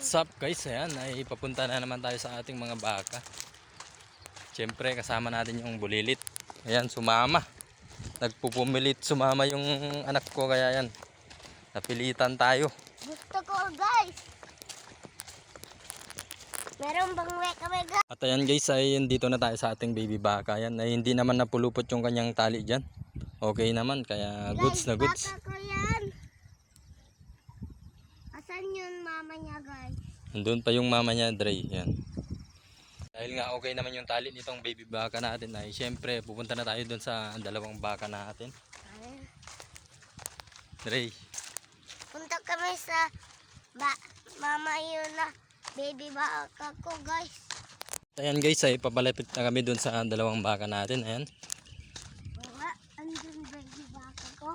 What's up guys, ayan ay papunta na naman tayo sa ating mga baka. Siyempre kasama natin yung bulilit. Ayan, sumama. Nagpupumilit sumama yung anak ko, kaya yan, napilitan tayo. Gusto ko guys. Meron bang kami guys? At ayan guys, ay dito na tayo sa ating baby baka. Ayan ay hindi naman napulupot yung kanyang tali dyan. Okay naman, kaya goods na goods. Baka ko yan. Asan yun mama niya guys? Nandun pa yung mama niya, Dre. Yan. Dahil nga okay naman yung tali nitong baby baka natin, ay syempre pupunta na tayo dun sa dalawang baka natin. Dre. Punta kami sa mama yun na baby baka ko guys. Ayan guys, ay papalapit na kami dun sa dalawang baka natin. Ayan. Wala, andun baby baka ko.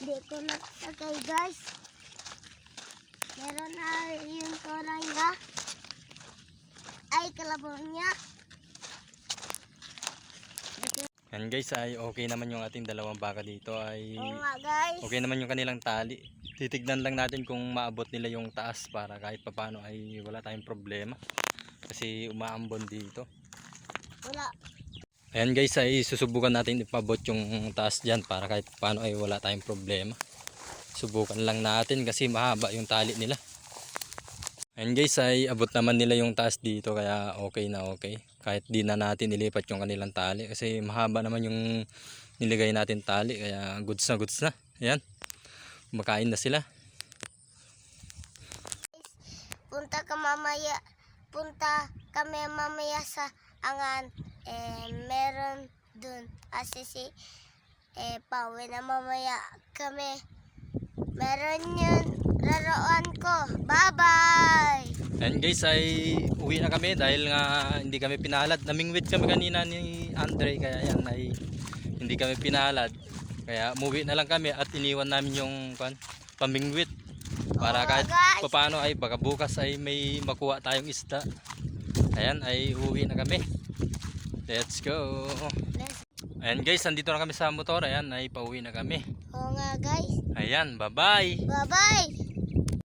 Dito na sakay guys. Meron na yung koranga. Ay, kalabaw niya. Ayan guys, ay okay naman yung ating dalawang baka dito. Ay Oo nga guys. okay naman yung kanilang tali. Titignan lang natin kung maabot nila yung taas para kahit papano ay wala tayong problema. Kasi umaambon dito. Wala. Ayan guys, ay susubukan natin ipabot yung taas dyan para kahit paano ay wala tayong problema. Subukan lang natin kasi mahaba yung tali nila. Ayan guys, ay abot naman nila yung taas dito, kaya okay na okay. Kahit di na natin ilipat yung kanilang tali kasi mahaba naman yung niligay natin tali, kaya goods na goods na. Ayan, kumakain na sila. Punta kami mamaya sa angan. Meron dun si pauwi na mamaya kami. Meron yun laruan ko. Bye bye. Ayan guys, ay uwi na kami dahil nga hindi kami pinalad. Namingwit kami kanina ni Andre, kaya yan ay hindi kami pinalad. Kaya umuwi na lang kami at iniwan namin yung pamingwit para kahit paano ay baka bukas ay may makuha tayong isda. Ayan, ay uwi na kami. Let's go. Ayan guys, andito na kami sa motor. Ayan, ay pauwi na kami. Oo nga guys. Ayan, bye bye. Bye bye.